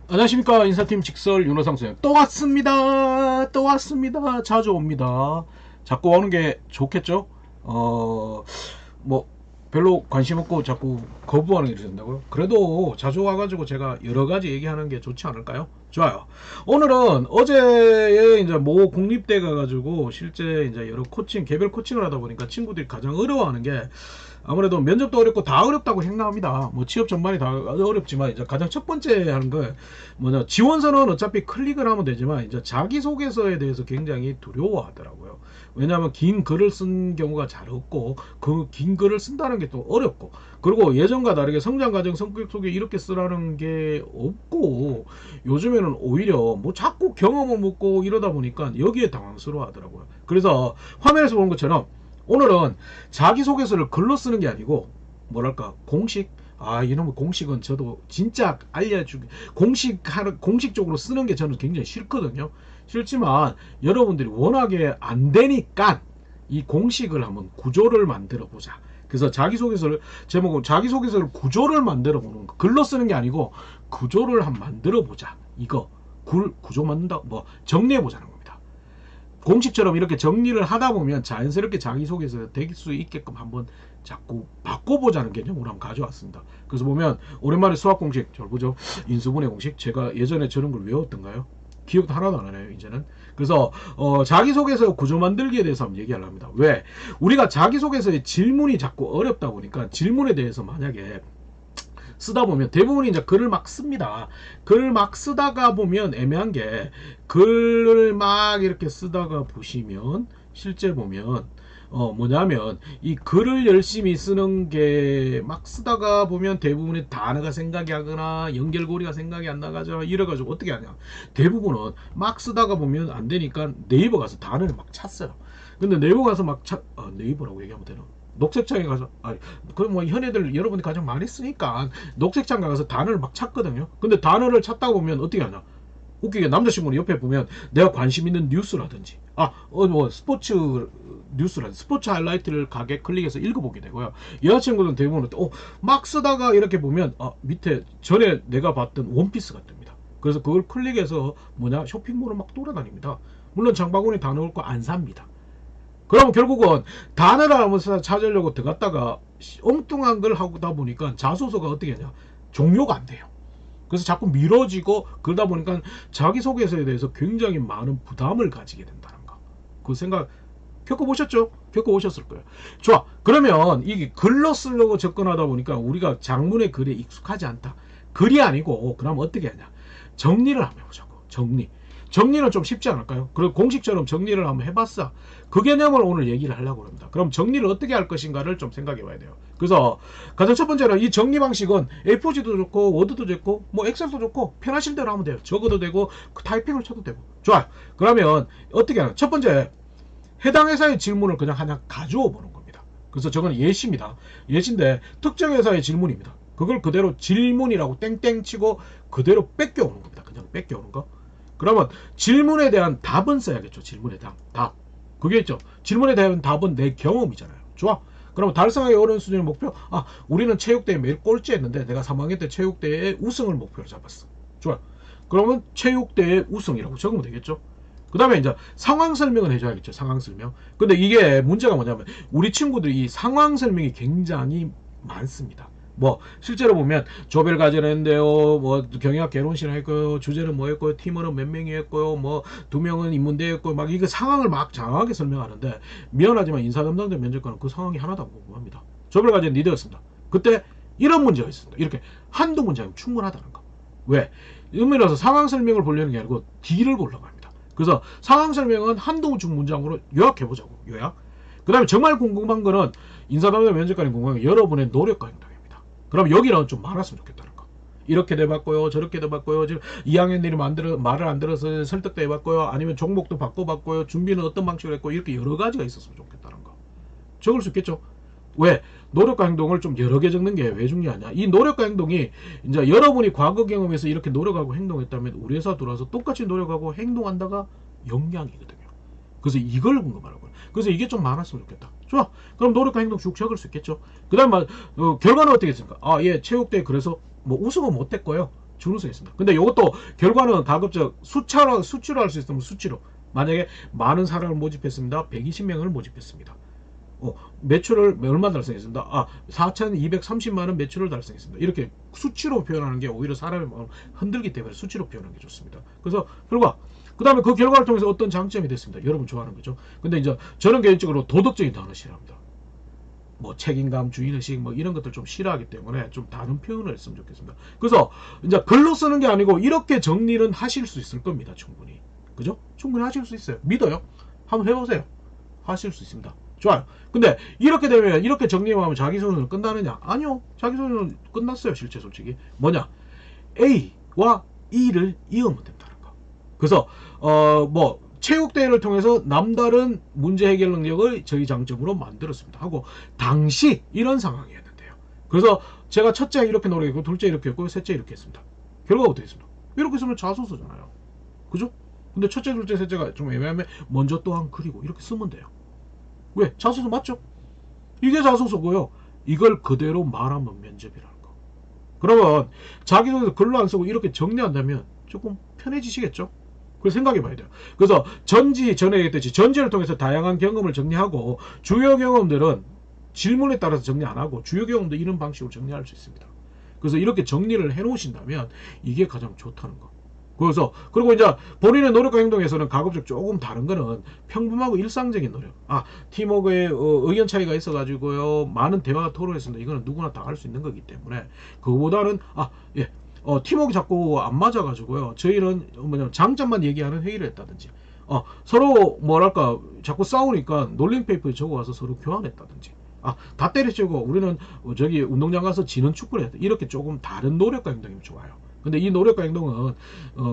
안녕하십니까. 인사팀 직설 윤호상수님 또 왔습니다. 또 왔습니다. 자주 옵니다. 자꾸 오는 게 좋겠죠. 뭐 별로 관심 없고 자꾸 거부하는 게 된다고요. 그래도 자주 와가지고 제가 여러 가지 얘기하는 게 좋지 않을까요? 좋아요. 오늘은 어제에 이제 모 국립대 가가지고 실제 이제 여러 코칭 개별 코칭을 하다 보니까 친구들이 가장 어려워하는 게, 아무래도 면접도 어렵고 다 어렵다고 생각합니다. 뭐 취업 전반이 다 어렵지만 이제 가장 첫 번째 하는 거 뭐냐, 지원서는 어차피 클릭을 하면 되지만 이제 자기소개서에 대해서 굉장히 두려워하더라고요. 왜냐하면 긴 글을 쓴 경우가 잘 없고 그 긴 글을 쓴다는 게 또 어렵고, 그리고 예전과 다르게 성장 과정 성격 소개 이렇게 쓰라는 게 없고, 요즘에는 오히려 뭐 자꾸 경험을 묻고 이러다 보니까 여기에 당황스러워 하더라고요. 그래서 화면에서 보는 것처럼 오늘은 자기소개서를 글로 쓰는 게 아니고 뭐랄까 공식, 이놈의 공식은 저도 진짜 알려주기, 공식적으로 쓰는 게 저는 굉장히 싫거든요. 싫지만 여러분들이 워낙에 안 되니까 이 공식을 한번 구조를 만들어 보자. 그래서 자기소개서를 제목은 자기소개서를 구조를 만들어 보는 거, 글로 쓰는 게 아니고 구조를 한번 만들어 보자. 이거 구조 만든다, 뭐 정리해 보자는 겁니다. 공식처럼 이렇게 정리를 하다 보면 자연스럽게 자기소개서 될 수 있게끔 한번 자꾸 바꿔보자는 개념으로 한번 가져왔습니다. 그래서 보면 오랜만에 수학 공식 잘 보죠. 인수분해 공식, 제가 예전에 저런 걸 외웠던가요? 기억도 하나도 안 나네요 이제는. 그래서 자기소개서 구조 만들기에 대해서 한번 얘기하려 합니다. 왜? 우리가 자기소개서의 질문이 자꾸 어렵다 보니까 질문에 대해서 만약에 쓰다 보면 대부분 이제 글을 막 씁니다. 글을 막 쓰다가 보면 애매한 게, 글을 막 이렇게 쓰다가 보시면 실제 보면 뭐냐면 이 글을 열심히 쓰는 게 막 쓰다가 보면 대부분의 단어가 생각이 하거나 연결고리가 생각이 안 나가죠. 이래가지고 어떻게 하냐, 대부분은 막 쓰다가 보면 안 되니까 네이버 가서 단어를 막 찾어요. 근데 네이버 가서 막 네이버라고 얘기하면 되나? 녹색창에 가서, 그 뭐 현애들 여러분이 가장 많이 쓰니까 녹색창 가서 단어를 막 찾거든요. 근데 단어를 찾다 보면 어떻게 하냐, 웃기게 남자친구는 옆에 보면 내가 관심 있는 뉴스라든지 뭐 스포츠 뉴스라든지 스포츠 하이라이트를 가게 클릭해서 읽어보게 되고요. 여자친구는 대부분 막 쓰다가 이렇게 보면 밑에 전에 내가 봤던 원피스가 뜹니다. 그래서 그걸 클릭해서 뭐냐, 쇼핑몰을 막 돌아다닙니다. 물론 장바구니 다 넣을 거 안 삽니다. 그러면 결국은 단어를 한번 찾으려고 들어갔다가 엉뚱한 걸 하다 보니까 자소서가 어떻게 하냐, 종료가 안 돼요. 그래서 자꾸 미뤄지고 그러다 보니까 자기소개서에 대해서 굉장히 많은 부담을 가지게 된다는 거, 그 생각 겪어보셨죠? 겪어보셨을 거예요. 좋아. 그러면 이게 글로 쓰려고 접근하다 보니까 우리가 장문의 글에 익숙하지 않다. 글이 아니고 그럼 어떻게 하냐, 정리를 한번 해보자고. 정리는 좀 쉽지 않을까요? 그리고 공식처럼 정리를 한번 해봤어. 그 개념을 오늘 얘기를 하려고 합니다. 그럼 정리를 어떻게 할 것인가를 좀 생각해 봐야 돼요. 그래서 가장 첫 번째는 이 정리 방식은 A4지도 좋고 워드도 좋고 뭐 엑셀도 좋고 편하신 대로 하면 돼요. 적어도 되고 타이핑을 쳐도 되고. 좋아요. 그러면 어떻게 하나, 첫 번째 해당 회사의 질문을 그냥 하나 가져오 보는 겁니다. 그래서 저건 예시입니다. 예시인데 특정 회사의 질문입니다. 그걸 그대로 질문이라고 땡땡 치고 그대로 뺏겨오는 겁니다. 그냥 뺏겨오는 거. 그러면 질문에 대한 답은 써야겠죠. 질문에 대한 답. 그게 있죠. 질문에 대한 답은 내 경험이잖아요. 좋아. 그러면 달성하기 어려운 수준의 목표. 우리는 체육대회 매일 꼴찌 했는데 내가 3학년 때 체육대회 우승을 목표로 잡았어. 좋아. 그러면 체육대회 우승이라고 적으면 되겠죠. 그 다음에 이제 상황 설명을 해줘야겠죠. 상황 설명. 근데 이게 문제가 뭐냐면 우리 친구들이 이 상황 설명이 굉장히 많습니다. 뭐 실제로 보면 조별 과제를 했는데요, 뭐 경영학 개론식을 했고요, 주제는 뭐 했고요, 팀원은 몇 명이 했고요, 뭐 2명은 인문대였고, 막 이거 상황을 막 장황하게 설명하는데 미안하지만 인사 담당자 면접관은 그 상황이 하나도 안 궁금합니다. 조별 과제는 리더였습니다. 그때 이런 문제가 있습니다. 이렇게 한두 문장이면 충분하다는 거. 왜? 의미로서 상황 설명을 보려는 게 아니고 D를 보려고 합니다. 그래서 상황 설명은 한두 문장으로 요약해보자고. 요약. 그 다음에 정말 궁금한 거는 인사 담당자 면접관이 궁금한 게 여러분의 노력과 행동. 그럼 여기는 좀 많았으면 좋겠다는 거. 이렇게 돼봤고요, 저렇게 돼봤고요, 지금 2학년들이 말을 안 들어서 설득도 해봤고요, 아니면 종목도 바꿔봤고요, 준비는 어떤 방식으로 했고, 이렇게 여러 가지가 있었으면 좋겠다는 거. 적을 수 있겠죠. 왜? 노력과 행동을 좀 여러 개 적는 게 왜 중요하냐, 이 노력과 행동이 이제 여러분이 과거 경험에서 이렇게 노력하고 행동했다면 우리 회사 들어와서 똑같이 노력하고 행동한다가 역량이거든요. 그래서 이걸 궁금하는 거예요. 그래서 이게 좀 많았으면 좋겠다. 좋아. 그럼 노력과 행동 쭉 적을 수 있겠죠. 그 다음 결과는 어떻게 됐습니까? 예, 체육대회 그래서 뭐 우승은 못했고요. 준우승 했습니다. 근데 이것도 결과는 가급적 수치로 할 수 있으면 수치로. 만약에 많은 사람을 모집했습니다. 120명을 모집했습니다. 매출을 얼마 달성했습니다. 4,230만원 매출을 달성했습니다. 이렇게 수치로 표현하는 게 오히려 사람의 마음을 흔들기 때문에 수치로 표현하는 게 좋습니다. 그래서 결과, 그 다음에 그 결과를 통해서 어떤 장점이 됐습니다. 여러분 좋아하는 거죠. 근데 이제 저는 개인적으로 도덕적인 단어 싫어합니다. 뭐 책임감, 주인의식 뭐 이런 것들 좀 싫어하기 때문에 좀 다른 표현을 했으면 좋겠습니다. 그래서 이제 글로 쓰는 게 아니고 이렇게 정리는 하실 수 있을 겁니다. 충분히. 그죠? 충분히 하실 수 있어요. 믿어요. 한번 해보세요. 하실 수 있습니다. 좋아요. 근데 이렇게 되면, 이렇게 정리만 하면 자기소개는 끝나느냐? 아니요. 자기소개는 끝났어요. 실제 솔직히. 뭐냐? A와 E를 이으면 된다는 거. 그래서 뭐 체육대회를 통해서 남다른 문제 해결 능력을 저희 장점으로 만들었습니다. 하고 당시 이런 상황이었는데요. 그래서 제가 첫째 이렇게 노력했고, 둘째 이렇게 했고, 셋째 이렇게 했습니다. 결과가 어떻게 했습니다? 이렇게 쓰면 자소서잖아요. 그죠? 근데 첫째, 둘째, 셋째가 좀 애매하면 먼저 또한 그리고 이렇게 쓰면 돼요. 왜? 자소서 맞죠? 이게 자소서고요. 이걸 그대로 말하면 면접이라는 거. 그러면 자기소개서 글로 안 쓰고 이렇게 정리한다면 조금 편해지시겠죠? 그래서 생각해 봐야 돼요. 그래서 전에 얘기했듯이 전지를 통해서 다양한 경험을 정리하고, 주요 경험들은 질문에 따라서 정리 안 하고 주요 경험도 이런 방식으로 정리할 수 있습니다. 그래서 이렇게 정리를 해 놓으신다면 이게 가장 좋다는 거. 그래서 그리고 이제 본인의 노력과 행동에서는 가급적 조금 다른 거는 평범하고 일상적인 노력. 팀워크에 의견 차이가 있어가지고요, 많은 대화가 토론했습니다. 이거는 누구나 다 할 수 있는 거기 때문에 그거보다는 팀워크 자꾸 안 맞아가지고요, 저희는 뭐냐면 장점만 얘기하는 회의를 했다든지, 서로 뭐랄까 자꾸 싸우니까 놀림페이퍼에 적어와서 서로 교환했다든지, 다 때려치고 우리는 저기 운동장 가서 지는 축구를 했다. 이렇게 조금 다른 노력과 행동이면 좋아요. 근데 이 노력과 행동은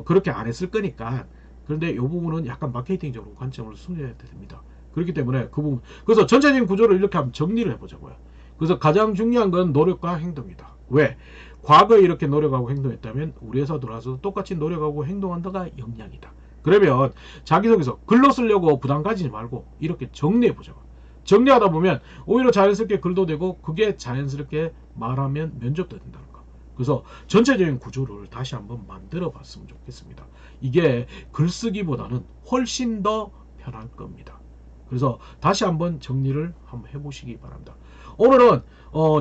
그렇게 안 했을 거니까. 그런데 이 부분은 약간 마케팅적으로 관점을 숨겨야 됩니다. 그렇기 때문에 그 부분, 그래서 전체적인 구조를 이렇게 한번 정리를 해보자고요. 그래서 가장 중요한 건 노력과 행동이다. 왜? 과거에 이렇게 노력하고 행동했다면 우리 회사 들어와서 똑같이 노력하고 행동한다가 역량이다. 그러면 자기소개서 글로 쓰려고 부담 가지지 말고 이렇게 정리해보자고. 정리하다 보면 오히려 자연스럽게 글도 되고, 그게 자연스럽게 말하면 면접도 된다는 거. 그래서 전체적인 구조를 다시 한번 만들어 봤으면 좋겠습니다. 이게 글쓰기보다는 훨씬 더 편할 겁니다. 그래서 다시 한번 정리를 한번 해보시기 바랍니다. 오늘은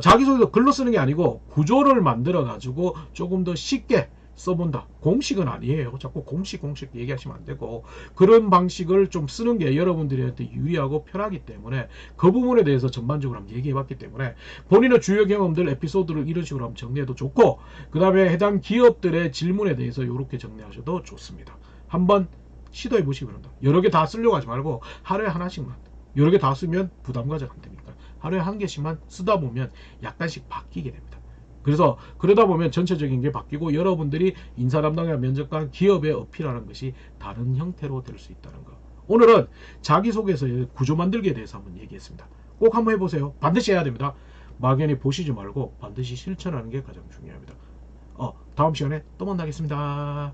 자기소개서 글로 쓰는 게 아니고 구조를 만들어 가지고 조금 더 쉽게 써본다. 공식은 아니에요. 자꾸 공식 얘기하시면 안 되고, 그런 방식을 좀 쓰는 게 여러분들한테 유리하고 편하기 때문에 그 부분에 대해서 전반적으로 한번 얘기해 봤기 때문에 본인의 주요 경험들, 에피소드를 이런 식으로 한번 정리해도 좋고, 그 다음에 해당 기업들의 질문에 대해서 이렇게 정리하셔도 좋습니다. 한번 시도해 보시기 바랍니다. 여러 개 다 쓰려고 하지 말고 하루에 하나씩만. 여러 개 다 쓰면 부담 가져 안 되니까 하루에 한 개씩만 쓰다 보면 약간씩 바뀌게 됩니다. 그래서 그러다 보면 전체적인 게 바뀌고, 여러분들이 인사 담당이나 면접관, 기업에 어필하는 것이 다른 형태로 될 수 있다는 거. 오늘은 자기소개서의 구조 만들기에 대해서 한번 얘기했습니다. 꼭 한번 해보세요. 반드시 해야 됩니다. 막연히 보시지 말고 반드시 실천하는 게 가장 중요합니다. 다음 시간에 또 만나겠습니다.